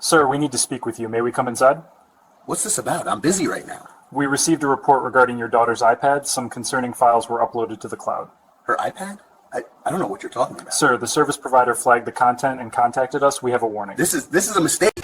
Sir, we need to speak with you. May we come inside? What's this about? I'm busy right now. We received a report regarding your daughter's iPad. Some concerning files were uploaded to the cloud. Her iPad? I don't know what you're talking about. Sir, the service provider flagged the content and contacted us. We have a warning. This is a mistake.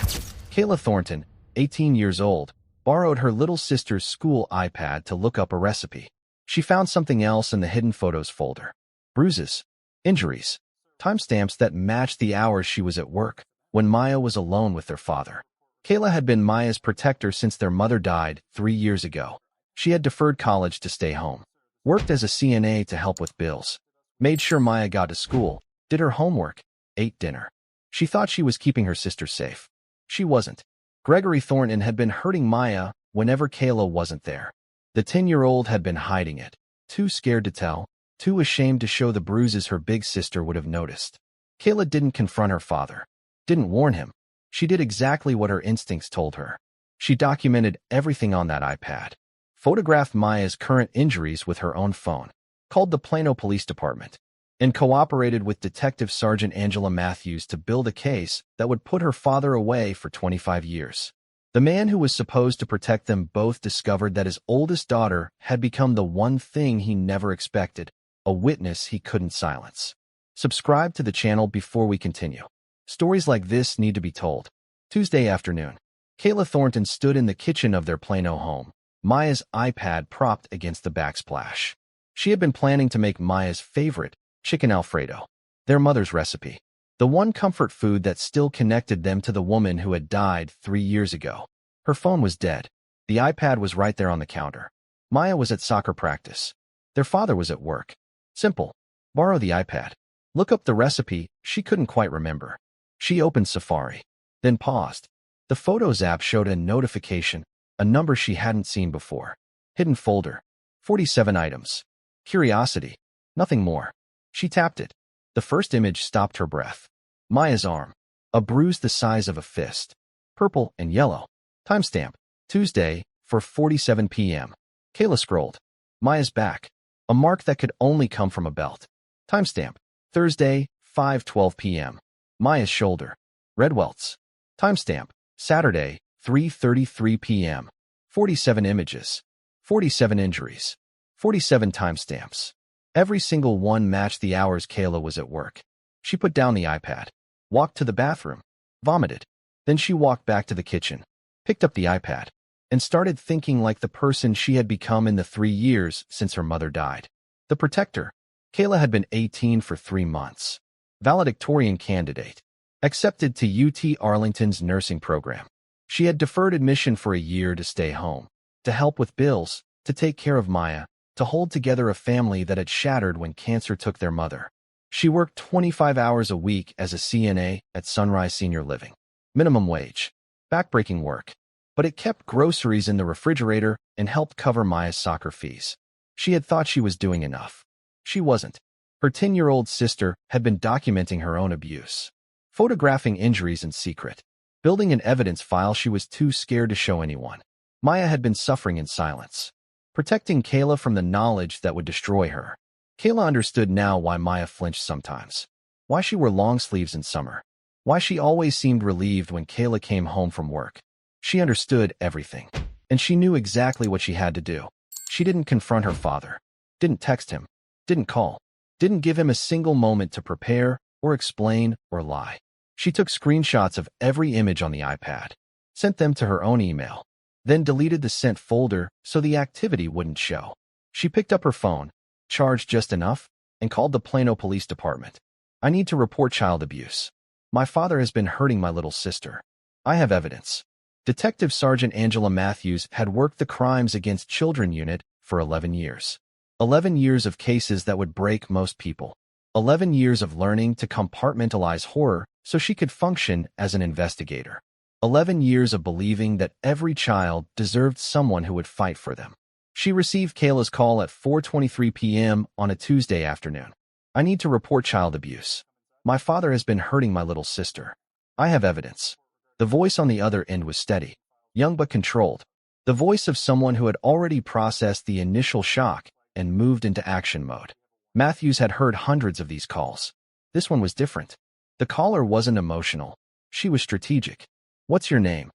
Kayla Thornton, 18 years old, borrowed her little sister's school iPad to look up a recipe. She found something else in the hidden photos folder. Bruises, injuries, timestamps that matched the hours she was at work when Maya was alone with their father. Kayla had been Maya's protector since their mother died 3 years ago. She had deferred college to stay home, worked as a CNA to help with bills, made sure Maya got to school, did her homework, ate dinner. She thought she was keeping her sister safe. She wasn't. Gregory Thornton had been hurting Maya whenever Kayla wasn't there. The 10-year-old had been hiding it, too scared to tell, too ashamed to show the bruises her big sister would have noticed. Kayla didn't confront her father, didn't warn him. She did exactly what her instincts told her. She documented everything on that iPad, photographed Maya's current injuries with her own phone, called the Plano Police Department, and cooperated with Detective Sergeant Angela Matthews to build a case that would put her father away for 25 years. The man who was supposed to protect them both discovered that his oldest daughter had become the one thing he never expected, a witness he couldn't silence. Subscribe to the channel before we continue. Stories like this need to be told. Tuesday afternoon, Kayla Thornton stood in the kitchen of their Plano home, Maya's iPad propped against the backsplash. She had been planning to make Maya's favorite, chicken Alfredo, their mother's recipe, the one comfort food that still connected them to the woman who had died 3 years ago. Her phone was dead. The iPad was right there on the counter. Maya was at soccer practice. Their father was at work. Simple. Borrow the iPad. Look up the recipe. She couldn't quite remember. She opened Safari, then paused. The Photos app showed a notification, a number she hadn't seen before. Hidden folder. 47 items. Curiosity. Nothing more. She tapped it. The first image stopped her breath. Maya's arm. A bruise the size of a fist. Purple and yellow. Timestamp. Tuesday, 4:47 p.m. Kayla scrolled. Maya's back. A mark that could only come from a belt. Timestamp. Thursday, 5:12 p.m. Maya's shoulder. Red welts. Timestamp. Saturday, 3:33 p.m. 47 images. 47 injuries. 47 timestamps. Every single one matched the hours Kayla was at work. She put down the iPad, walked to the bathroom, vomited. Then she walked back to the kitchen, picked up the iPad, and started thinking like the person she had become in the 3 years since her mother died. The protector. Kayla had been 18 for 3 months. Valedictorian candidate. Accepted to UT Arlington's nursing program. She had deferred admission for a year to stay home, to help with bills, to take care of Maya, to hold together a family that had shattered when cancer took their mother. She worked 25 hours a week as a CNA at Sunrise Senior Living. Minimum wage. Backbreaking work. But it kept groceries in the refrigerator and helped cover Maya's soccer fees. She had thought she was doing enough. She wasn't. Her 10-year-old sister had been documenting her own abuse, photographing injuries in secret, building an evidence file she was too scared to show anyone. Maya had been suffering in silence, protecting Kayla from the knowledge that would destroy her. Kayla understood now why Maya flinched sometimes, why she wore long sleeves in summer, why she always seemed relieved when Kayla came home from work. She understood everything, and she knew exactly what she had to do. She didn't confront her father, didn't text him, didn't call, didn't give him a single moment to prepare or explain or lie. She took screenshots of every image on the iPad, sent them to her own email, then deleted the sent folder so the activity wouldn't show. She picked up her phone, charged just enough, and called the Plano Police Department. I need to report child abuse. My father has been hurting my little sister. I have evidence. Detective Sergeant Angela Matthews had worked the Crimes Against Children unit for 11 years. 11 years of cases that would break most people. 11 years of learning to compartmentalize horror so she could function as an investigator. 11 years of believing that every child deserved someone who would fight for them. She received Kayla's call at 4:23 p.m. on a Tuesday afternoon. I need to report child abuse. My father has been hurting my little sister. I have evidence. The voice on the other end was steady, young but controlled. The voice of someone who had already processed the initial shock and moved into action mode. Matthews had heard hundreds of these calls. This one was different. The caller wasn't emotional. She was strategic. What's your name?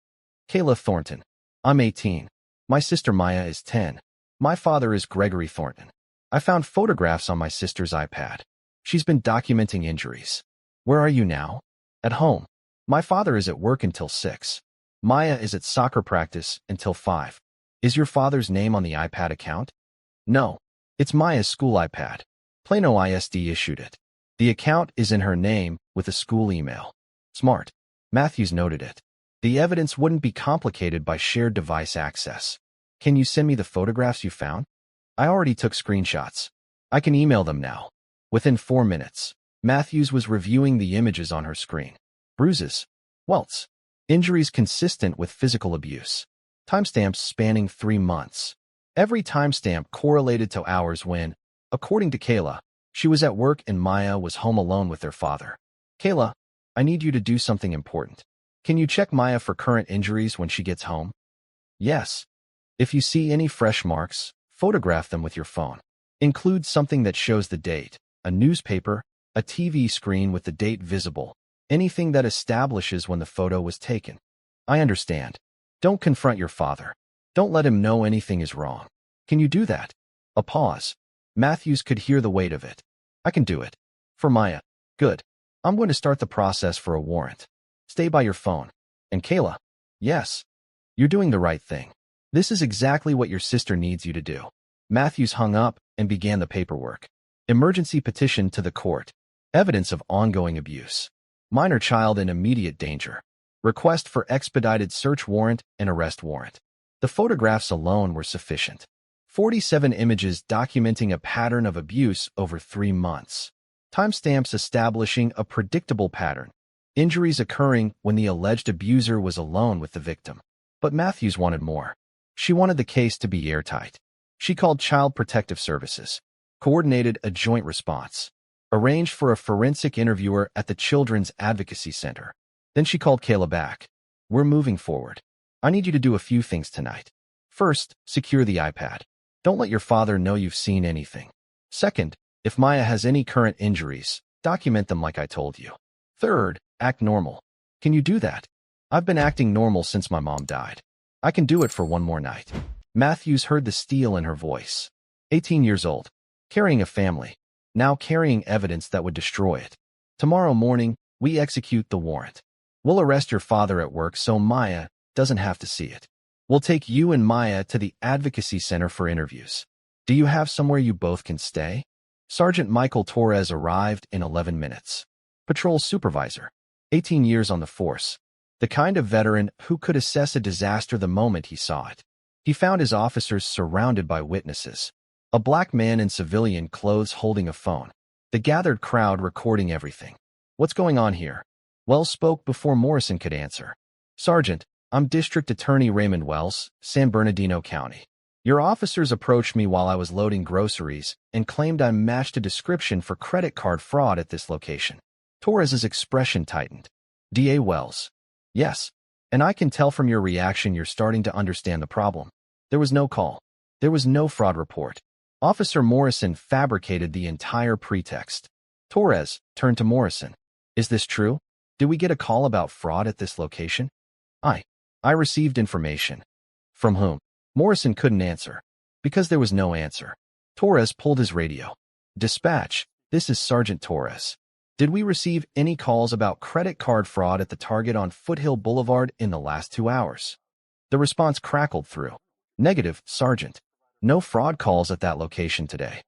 Kayla Thornton. I'm 18. My sister Maya is 10. My father is Gregory Thornton. I found photographs on my sister's iPad. She's been documenting injuries. Where are you now? At home. My father is at work until 6. Maya is at soccer practice until 5. Is your father's name on the iPad account? No. It's Maya's school iPad. Plano ISD issued it. The account is in her name with a school email. Smart. Matthews noted it. The evidence wouldn't be complicated by shared device access. Can you send me the photographs you found? I already took screenshots. I can email them now. Within 4 minutes, Matthews was reviewing the images on her screen. Bruises, welts, injuries consistent with physical abuse. Timestamps spanning 3 months. Every timestamp correlated to hours when, according to Kayla, she was at work and Maya was home alone with their father. Kayla, I need you to do something important. Can you check Maya for current injuries when she gets home? Yes. If you see any fresh marks, photograph them with your phone. Include something that shows the date, a newspaper, a TV screen with the date visible, anything that establishes when the photo was taken. I understand. Don't confront your father. Don't let him know anything is wrong. Can you do that? A pause. Matthews could hear the weight of it. I can do it. For Maya. Good. I'm going to start the process for a warrant. Stay by your phone. And Kayla? Yes. You're doing the right thing. This is exactly what your sister needs you to do. Matthews hung up and began the paperwork. Emergency petition to the court. Evidence of ongoing abuse. Minor child in immediate danger. Request for expedited search warrant and arrest warrant. The photographs alone were sufficient. 47 images documenting a pattern of abuse over 3 months. Timestamps establishing a predictable pattern. Injuries occurring when the alleged abuser was alone with the victim. But Matthews wanted more. She wanted the case to be airtight. She called Child Protective Services, coordinated a joint response, arranged for a forensic interviewer at the Children's Advocacy Center. Then she called Kayla back. We're moving forward. I need you to do a few things tonight. First, secure the iPad. Don't let your father know you've seen anything. Second, if Maya has any current injuries, document them like I told you. Third, act normal. Can you do that? I've been acting normal since my mom died. I can do it for one more night. Matthews heard the steel in her voice. 18 years old. Carrying a family. Now carrying evidence that would destroy it. Tomorrow morning, we execute the warrant. We'll arrest your father at work so Maya doesn't have to see it. We'll take you and Maya to the Advocacy Center for interviews. Do you have somewhere you both can stay? Sergeant Michael Torres arrived in 11 minutes. Patrol supervisor. 18 years on the force. The kind of veteran who could assess a disaster the moment he saw it. He found his officers surrounded by witnesses. A black man in civilian clothes holding a phone. The gathered crowd recording everything. What's going on here? Wells spoke before Morrison could answer. Sergeant, I'm District Attorney Raymond Wells, San Bernardino County. Your officers approached me while I was loading groceries and claimed I matched a description for credit card fraud at this location. Torres's expression tightened. DA Wells. Yes. And I can tell from your reaction you're starting to understand the problem. There was no call. There was no fraud report. Officer Morrison fabricated the entire pretext. Torres turned to Morrison. Is this true? Did we get a call about fraud at this location? I received information. From whom? Morrison couldn't answer. Because there was no answer. Torres pulled his radio. Dispatch, this is Sergeant Torres. Did we receive any calls about credit card fraud at the Target on Foothill Boulevard in the last 2 hours? The response crackled through. Negative, Sergeant. No fraud calls at that location today.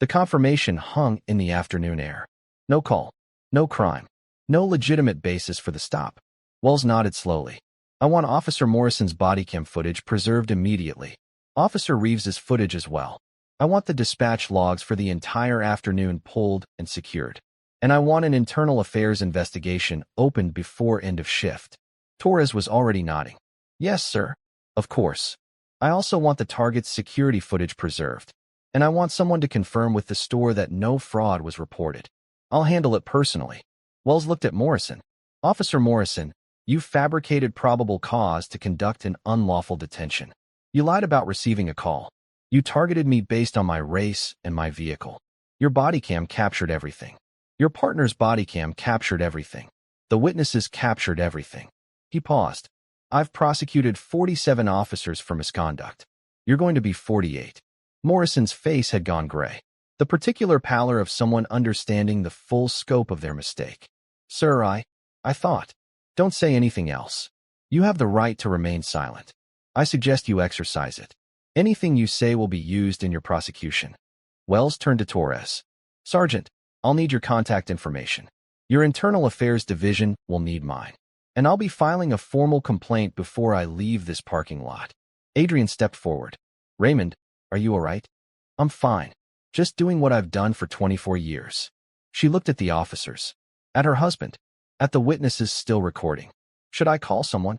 The confirmation hung in the afternoon air. No call. No crime. No legitimate basis for the stop. Wells nodded slowly. I want Officer Morrison's body cam footage preserved immediately. Officer Reeves's footage as well. I want the dispatch logs for the entire afternoon pulled and secured. And I want an internal affairs investigation opened before end of shift. Torres was already nodding. Yes, sir. Of course. I also want the Target's security footage preserved. And I want someone to confirm with the store that no fraud was reported. I'll handle it personally. Wells looked at Morrison. Officer Morrison, you fabricated probable cause to conduct an unlawful detention. You lied about receiving a call. You targeted me based on my race and my vehicle. Your body cam captured everything. Your partner's body cam captured everything. The witnesses captured everything. He paused. I've prosecuted 47 officers for misconduct. You're going to be 48. Morrison's face had gone gray, the particular pallor of someone understanding the full scope of their mistake. Sir, I thought. Don't say anything else. You have the right to remain silent. I suggest you exercise it. Anything you say will be used in your prosecution. Wells turned to Torres. Sergeant, I'll need your contact information. Your Internal Affairs Division will need mine. And I'll be filing a formal complaint before I leave this parking lot. Adrian stepped forward. Raymond, are you all right? I'm fine. Just doing what I've done for 24 years. She looked at the officers. At her husband. At the witnesses still recording. Should I call someone?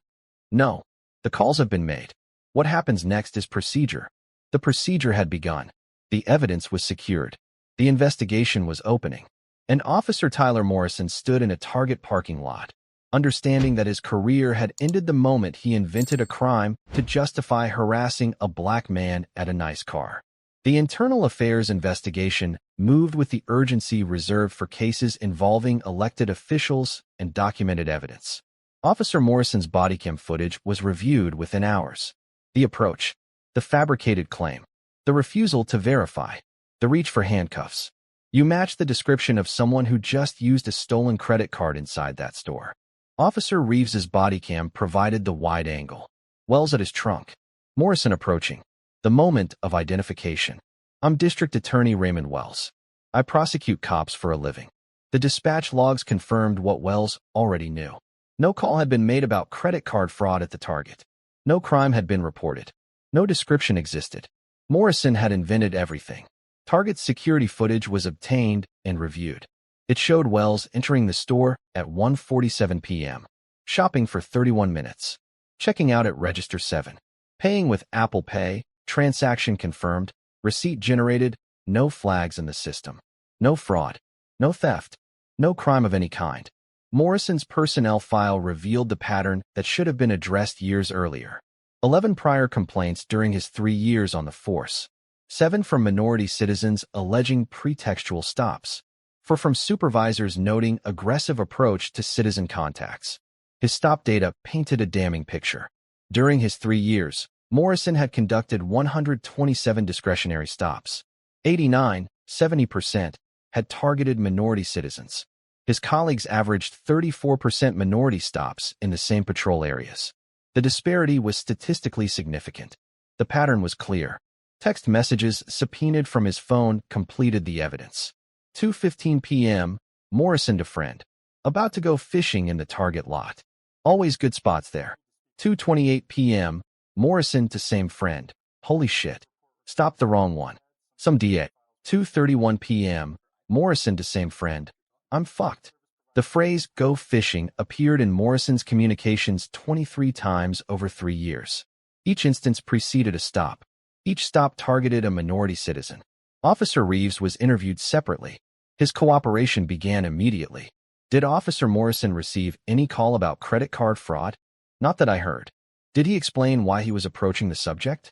No. The calls have been made. What happens next is procedure. The procedure had begun. The evidence was secured. The investigation was opening. And Officer Tyler Morrison stood in a Target parking lot, understanding that his career had ended the moment he invented a crime to justify harassing a black man at a nice car. The Internal Affairs investigation moved with the urgency reserved for cases involving elected officials and documented evidence. Officer Morrison's body cam footage was reviewed within hours. The approach, the fabricated claim, the refusal to verify, the reach for handcuffs. You match the description of someone who just used a stolen credit card inside that store. Officer Reeves's body cam provided the wide angle. Wells at his trunk. Morrison approaching. The moment of identification. I'm District Attorney Raymond Wells. I prosecute cops for a living. The dispatch logs confirmed what Wells already knew. No call had been made about credit card fraud at the Target. No crime had been reported. No description existed. Morrison had invented everything. Target's security footage was obtained and reviewed. It showed Wells entering the store at 1:47 p.m., shopping for 31 minutes, checking out at Register 7, paying with Apple Pay, transaction confirmed, receipt generated, no flags in the system. No fraud, no theft, no crime of any kind. Morrison's personnel file revealed the pattern that should have been addressed years earlier. 11 prior complaints during his 3 years on the force. 7 from minority citizens alleging pretextual stops. 4 from supervisors noting aggressive approach to citizen contacts. His stop data painted a damning picture. During his 3 years, Morrison had conducted 127 discretionary stops. 70% had targeted minority citizens. His colleagues averaged 34% minority stops in the same patrol areas. The disparity was statistically significant. The pattern was clear. Text messages subpoenaed from his phone completed the evidence. 2:15 p.m., Morrison to friend. About to go fishing in the Target lot. Always good spots there. 2:28 p.m., Morrison to same friend. Holy shit. Stopped the wrong one. Some DA. 2:31 p.m., Morrison to same friend. I'm fucked. The phrase go fishing appeared in Morrison's communications 23 times over 3 years. Each instance preceded a stop. Each stop targeted a minority citizen. Officer Reeves was interviewed separately. His cooperation began immediately. Did Officer Morrison receive any call about credit card fraud? Not that I heard. Did he explain why he was approaching the subject?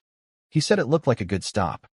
He said it looked like a good stop.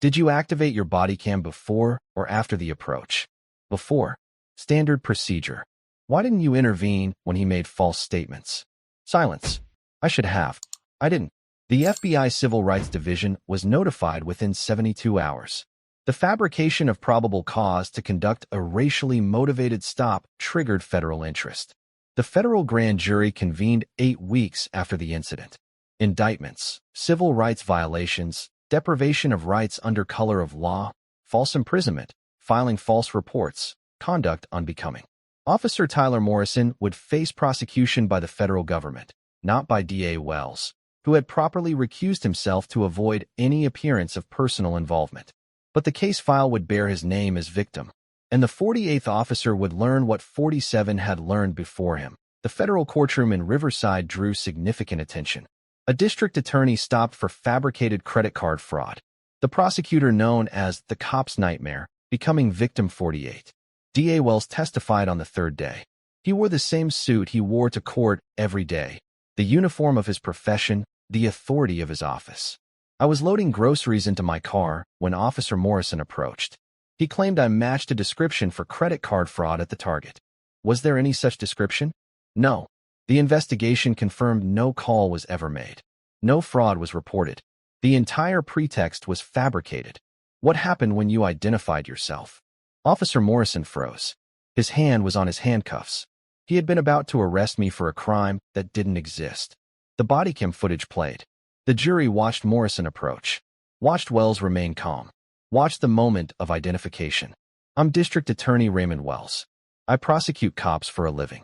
Did you activate your body cam before or after the approach? Before. Standard procedure. Why didn't you intervene when he made false statements? Silence. I should have. I didn't. The FBI Civil Rights Division was notified within 72 hours. The fabrication of probable cause to conduct a racially motivated stop triggered federal interest. The federal grand jury convened 8 weeks after the incident. Indictments, civil rights violations, deprivation of rights under color of law, false imprisonment, filing false reports, conduct unbecoming. Officer Tyler Morrison would face prosecution by the federal government, not by DA Wells, who had properly recused himself to avoid any appearance of personal involvement. But the case file would bear his name as victim, and the 48th officer would learn what 47 had learned before him. The federal courtroom in Riverside drew significant attention. A district attorney stopped for fabricated credit card fraud. The prosecutor known as the cop's nightmare, becoming victim 48. DA Wells testified on the 3rd day. He wore the same suit he wore to court every day, the uniform of his profession, the authority of his office. I was loading groceries into my car when Officer Morrison approached. He claimed I matched a description for credit card fraud at the Target. Was there any such description? No. The investigation confirmed no call was ever made. No fraud was reported. The entire pretext was fabricated. What happened when you identified yourself? Officer Morrison froze. His hand was on his handcuffs. He had been about to arrest me for a crime that didn't exist. The body cam footage played. The jury watched Morrison approach. Watched Wells remain calm. Watched the moment of identification. I'm District Attorney Raymond Wells. I prosecute cops for a living.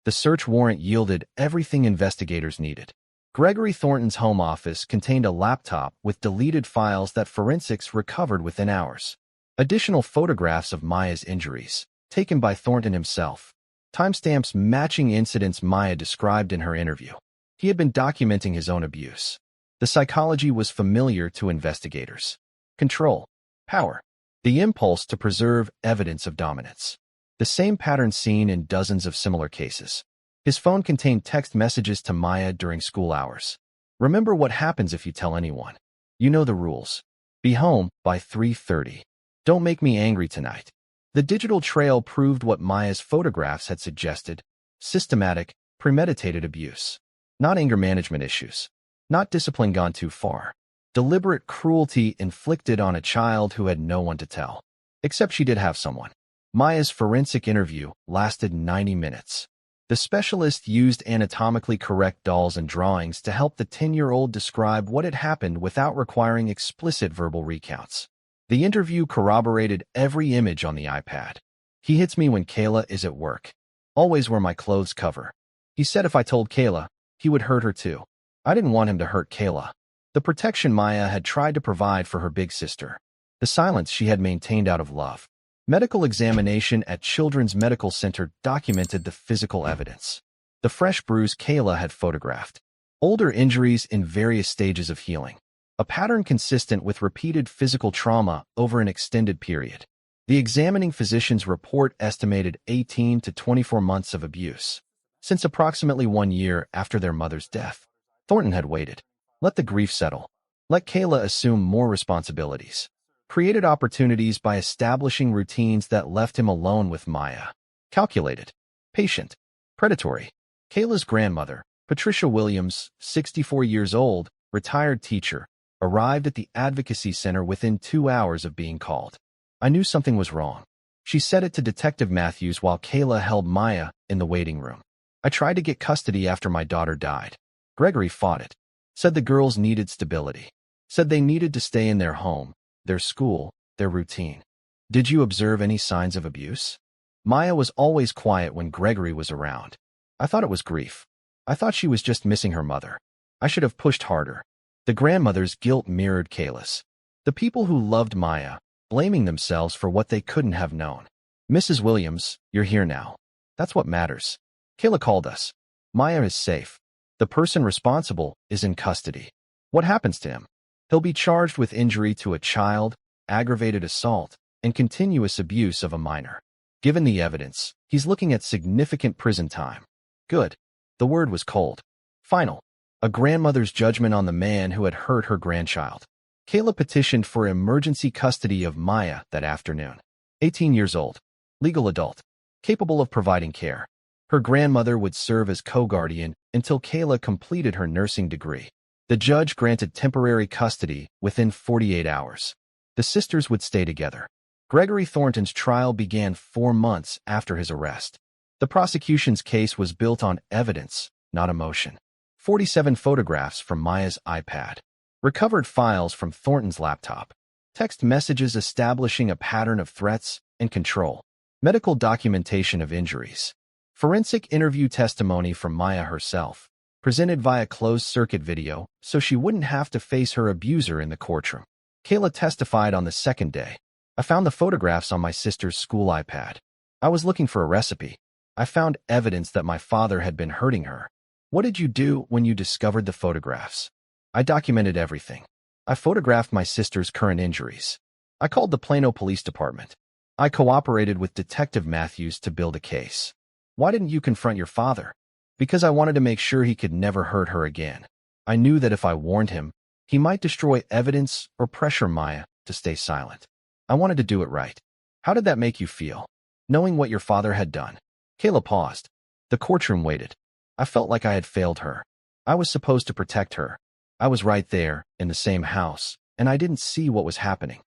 The search warrant yielded everything investigators needed. Gregory Thornton's home office contained a laptop with deleted files that forensics recovered within hours. Additional photographs of Maya's injuries, taken by Thornton himself. Timestamps matching incidents Maya described in her interview. He had been documenting his own abuse. The psychology was familiar to investigators. Control. Power. The impulse to preserve evidence of dominance. The same pattern seen in dozens of similar cases. His phone contained text messages to Maya during school hours. Remember what happens if you tell anyone. You know the rules. Be home by 3:30. Don't make me angry tonight. The digital trail proved what Maya's photographs had suggested. Systematic, premeditated abuse. Not anger management issues. Not discipline gone too far. Deliberate cruelty inflicted on a child who had no one to tell. Except she did have someone. Maya's forensic interview lasted 90 minutes. The specialist used anatomically correct dolls and drawings to help the 10-year-old describe what had happened without requiring explicit verbal recounts. The interview corroborated every image on the iPad. He hits me when Kayla is at work. Always wear my clothes cover. He said if I told Kayla, he would hurt her too. I didn't want him to hurt Kayla. The protection Maya had tried to provide for her big sister. The silence she had maintained out of love. Medical examination at Children's Medical Center documented the physical evidence. The fresh bruise Kayla had photographed. Older injuries in various stages of healing. A pattern consistent with repeated physical trauma over an extended period. The examining physician's report estimated 18 to 24 months of abuse. Since approximately 1 year after their mother's death, Thornton had waited. Let the grief settle. Let Kayla assume more responsibilities. Created opportunities by establishing routines that left him alone with Maya. Calculated. Patient. Predatory. Kayla's grandmother, Patricia Williams, 64 years old, retired teacher, arrived at the advocacy center within 2 hours of being called. I knew something was wrong. She said it to Detective Matthews while Kayla held Maya in the waiting room. I tried to get custody after my daughter died. Gregory fought it. Said the girls needed stability. Said they needed to stay in their home, their school, their routine. Did you observe any signs of abuse? Maya was always quiet when Gregory was around. I thought it was grief. I thought she was just missing her mother. I should have pushed harder. The grandmother's guilt mirrored Kayla's. The people who loved Maya, blaming themselves for what they couldn't have known. Mrs. Williams, you're here now. That's what matters. Kayla called us. Maya is safe. The person responsible is in custody. What happens to him? He'll be charged with injury to a child, aggravated assault, and continuous abuse of a minor. Given the evidence, he's looking at significant prison time. Good. The word was cold. Final. A grandmother's judgment on the man who had hurt her grandchild. Kayla petitioned for emergency custody of Maya that afternoon. 18 years old. Legal adult. Capable of providing care. Her grandmother would serve as co-guardian until Kayla completed her nursing degree. The judge granted temporary custody within 48 hours. The sisters would stay together. Gregory Thornton's trial began 4 months after his arrest. The prosecution's case was built on evidence, not emotion. 47 photographs from Maya's iPad. Recovered files from Thornton's laptop. Text messages establishing a pattern of threats and control. Medical documentation of injuries. Forensic interview testimony from Maya herself, presented via closed-circuit video so she wouldn't have to face her abuser in the courtroom. Kayla testified on the second day. I found the photographs on my sister's school iPad. I was looking for a recipe. I found evidence that my father had been hurting her. What did you do when you discovered the photographs? I documented everything. I photographed my sister's current injuries. I called the Plano Police Department. I cooperated with Detective Matthews to build a case. Why didn't you confront your father? Because I wanted to make sure he could never hurt her again. I knew that if I warned him, he might destroy evidence or pressure Maya to stay silent. I wanted to do it right. How did that make you feel, knowing what your father had done? Kayla paused. The courtroom waited. I felt like I had failed her. I was supposed to protect her. I was right there, in the same house, and I didn't see what was happening.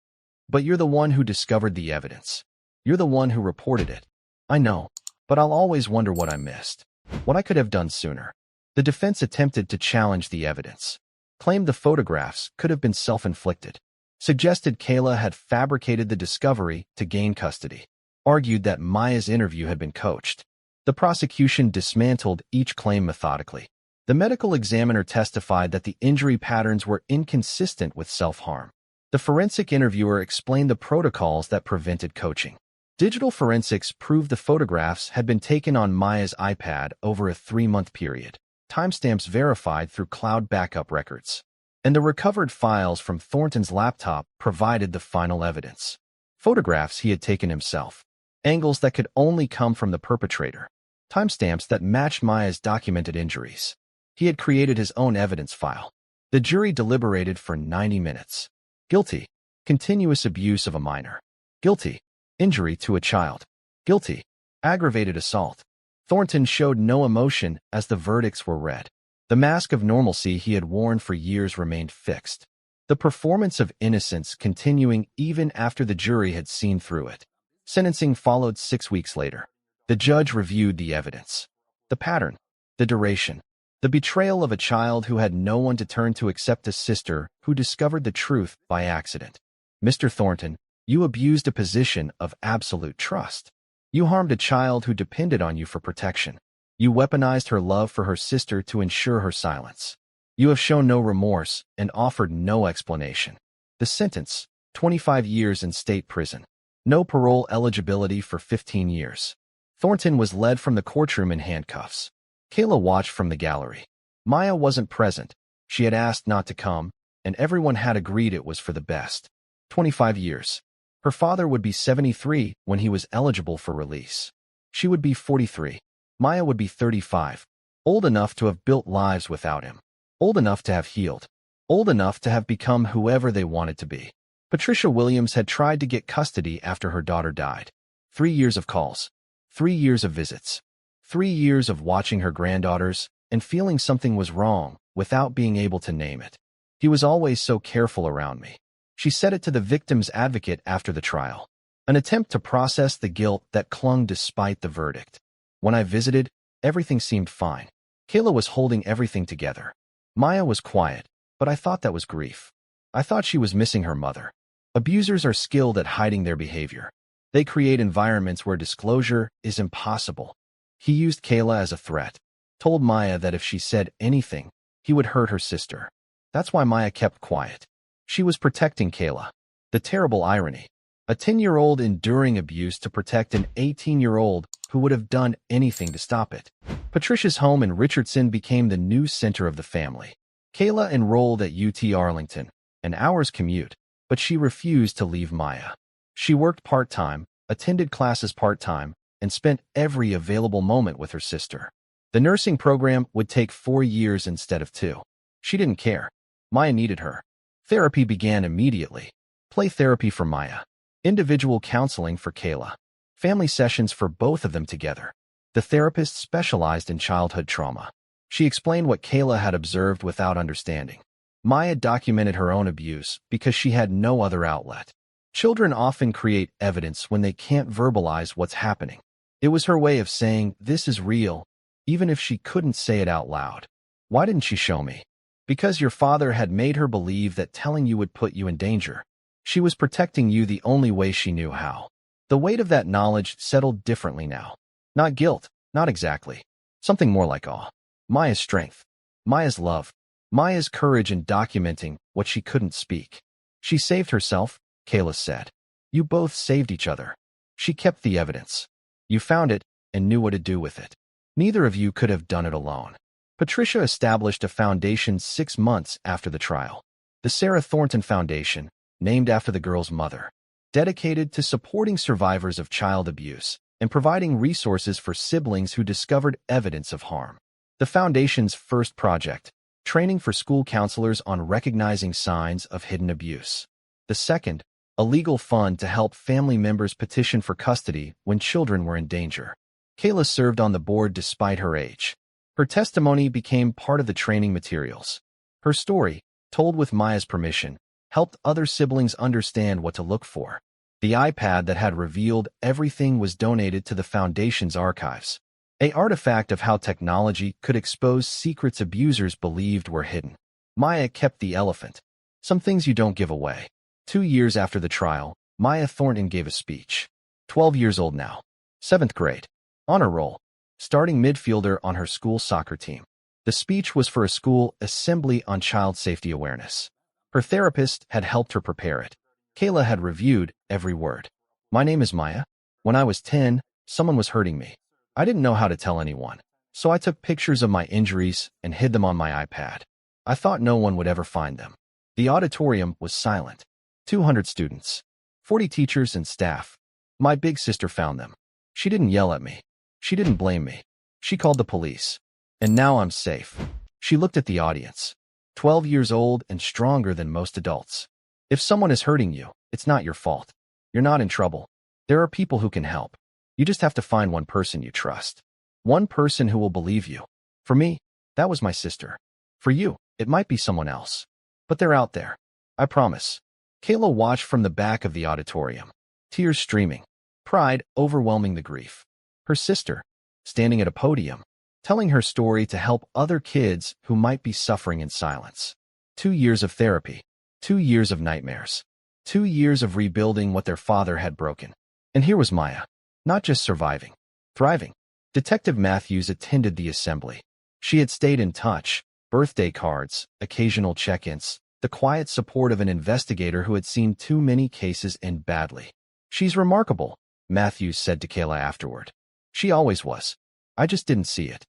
But you're the one who discovered the evidence. You're the one who reported it. I know, but I'll always wonder what I missed. What I could have done sooner. The defense attempted to challenge the evidence. Claimed the photographs could have been self-inflicted. Suggested Kayla had fabricated the discovery to gain custody. Argued that Maya's interview had been coached. The prosecution dismantled each claim methodically. The medical examiner testified that the injury patterns were inconsistent with self-harm. The forensic interviewer explained the protocols that prevented coaching. Digital forensics proved the photographs had been taken on Maya's iPad over a 3-month period. Timestamps verified through cloud backup records. And the recovered files from Thornton's laptop provided the final evidence. Photographs he had taken himself. Angles that could only come from the perpetrator. Timestamps that matched Maya's documented injuries. He had created his own evidence file. The jury deliberated for 90 minutes. Guilty. Continuous abuse of a minor. Guilty. Injury to a child. Guilty. Aggravated assault. Thornton showed no emotion as the verdicts were read. The mask of normalcy he had worn for years remained fixed. The performance of innocence continuing even after the jury had seen through it. Sentencing followed 6 weeks later. The judge reviewed the evidence. The pattern. The duration. The betrayal of a child who had no one to turn to except a sister who discovered the truth by accident. Mr. Thornton, you abused a position of absolute trust. You harmed a child who depended on you for protection. You weaponized her love for her sister to ensure her silence. You have shown no remorse and offered no explanation. The sentence, 25 years in state prison. No parole eligibility for 15 years. Thornton was led from the courtroom in handcuffs. Kayla watched from the gallery. Maya wasn't present. She had asked not to come, and everyone had agreed it was for the best. 25 years. Her father would be 73 when he was eligible for release. She would be 43. Maya would be 35. Old enough to have built lives without him. Old enough to have healed. Old enough to have become whoever they wanted to be. Patricia Williams had tried to get custody after her daughter died. 3 years of calls. 3 years of visits. 3 years of watching her granddaughters and feeling something was wrong without being able to name it. He was always so careful around me. She said it to the victim's advocate after the trial. An attempt to process the guilt that clung despite the verdict. When I visited, everything seemed fine. Kayla was holding everything together. Maya was quiet, but I thought that was grief. I thought she was missing her mother. Abusers are skilled at hiding their behavior. They create environments where disclosure is impossible. He used Kayla as a threat, told Maya that if she said anything, he would hurt her sister. That's why Maya kept quiet. She was protecting Kayla. The terrible irony. A 10-year-old enduring abuse to protect an 18-year-old who would have done anything to stop it. Patricia's home in Richardson became the new center of the family. Kayla enrolled at UT Arlington, an hour's commute, but she refused to leave Maya. She worked part-time, attended classes part-time, and spent every available moment with her sister. The nursing program would take 4 years instead of 2. She didn't care. Maya needed her. Therapy began immediately. Play therapy for Maya. Individual counseling for Kayla. Family sessions for both of them together. The therapist specialized in childhood trauma. She explained what Kayla had observed without understanding. Maya documented her own abuse because she had no other outlet. Children often create evidence when they can't verbalize what's happening. It was her way of saying, this is real, even if she couldn't say it out loud. Why didn't she show me? Because your father had made her believe that telling you would put you in danger. She was protecting you the only way she knew how. The weight of that knowledge settled differently now. Not guilt, not exactly. Something more like awe. Maya's strength. Maya's love. Maya's courage in documenting what she couldn't speak. She saved herself, Kayla said. You both saved each other. She kept the evidence. You found it and knew what to do with it. Neither of you could have done it alone. Patricia established a foundation 6 months after the trial. The Sarah Thornton Foundation, named after the girl's mother, dedicated to supporting survivors of child abuse and providing resources for siblings who discovered evidence of harm. The foundation's first project, training for school counselors on recognizing signs of hidden abuse. The second, a legal fund to help family members petition for custody when children were in danger. Kayla served on the board despite her age. Her testimony became part of the training materials. Her story, told with Maya's permission, helped other siblings understand what to look for. The iPad that had revealed everything was donated to the Foundation's archives, an artifact of how technology could expose secrets abusers believed were hidden. Maya kept the elephant. Some things you don't give away. 2 years after the trial, Maya Thornton gave a speech. 12 years old now. 7th grade. Honor roll. Starting midfielder on her school soccer team. The speech was for a school assembly on child safety awareness. Her therapist had helped her prepare it. Kayla had reviewed every word. My name is Maya. When I was 10, someone was hurting me. I didn't know how to tell anyone, so I took pictures of my injuries and hid them on my iPad. I thought no one would ever find them. The auditorium was silent. 200 students. 40 teachers and staff. My big sister found them. She didn't yell at me. She didn't blame me. She called the police. And now I'm safe. She looked at the audience. 12 years old and stronger than most adults. If someone is hurting you, it's not your fault. You're not in trouble. There are people who can help. You just have to find one person you trust. One person who will believe you. For me, that was my sister. For you, it might be someone else. But they're out there. I promise. Kayla watched from the back of the auditorium. Tears streaming. Pride overwhelming the grief. Her sister, standing at a podium, telling her story to help other kids who might be suffering in silence. 2 years of therapy. 2 years of nightmares. 2 years of rebuilding what their father had broken. And here was Maya. Not just surviving, thriving. Detective Matthews attended the assembly. She had stayed in touch, birthday cards, occasional check-ins, the quiet support of an investigator who had seen too many cases end badly. She's remarkable, Matthews said to Kayla afterward. She always was. I just didn't see it.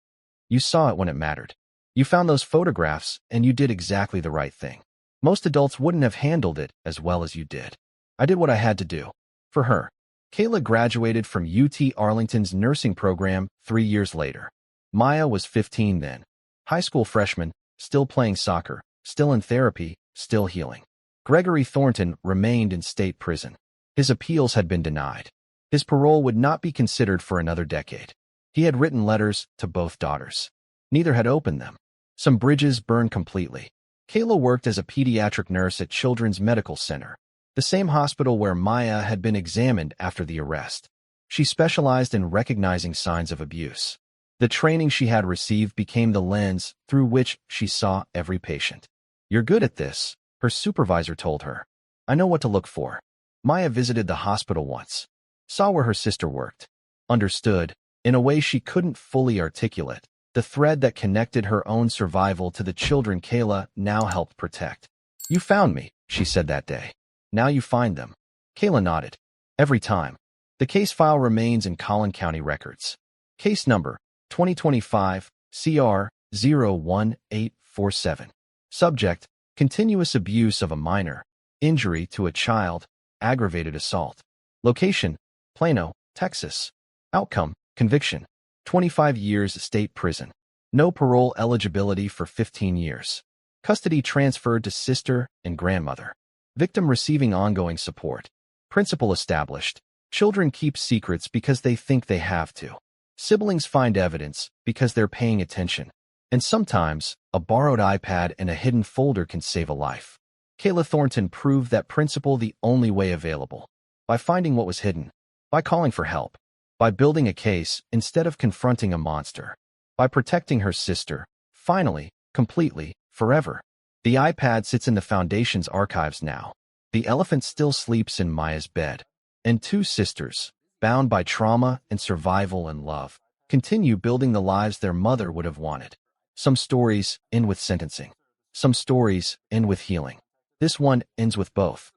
You saw it when it mattered. You found those photographs, and you did exactly the right thing. Most adults wouldn't have handled it as well as you did. I did what I had to do. For her. Kayla graduated from UT Arlington's nursing program 3 years later. Maya was 15 then. High school freshman, still playing soccer, still in therapy, still healing. Gregory Thornton remained in state prison. His appeals had been denied. His parole would not be considered for another decade. He had written letters to both daughters. Neither had opened them. Some bridges burned completely. Kayla worked as a pediatric nurse at Children's Medical Center, the same hospital where Maya had been examined after the arrest. She specialized in recognizing signs of abuse. The training she had received became the lens through which she saw every patient. You're good at this, her supervisor told her. I know what to look for. Maya visited the hospital once, saw where her sister worked, understood, in a way she couldn't fully articulate, the thread that connected her own survival to the children Kayla now helped protect. You found me, she said that day. Now you find them. Kayla nodded. Every time. The case file remains in Collin County records. Case number 2025 CR 01847. Subject: continuous abuse of a minor, injury to a child, aggravated assault. Location: Plano, Texas. Outcome: conviction. 25 years state prison. No parole eligibility for 15 years. Custody transferred to sister and grandmother. Victim receiving ongoing support. Principle established. Children keep secrets because they think they have to. Siblings find evidence because they're paying attention. And sometimes, a borrowed iPad and a hidden folder can save a life. Kayla Thornton proved that principle the only way available. By finding what was hidden. By calling for help. By building a case instead of confronting a monster. By protecting her sister, finally, completely, forever. The iPad sits in the Foundation's archives now. The elephant still sleeps in Maya's bed. And 2 sisters, bound by trauma and survival and love, continue building the lives their mother would have wanted. Some stories end with sentencing. Some stories end with healing. This one ends with both.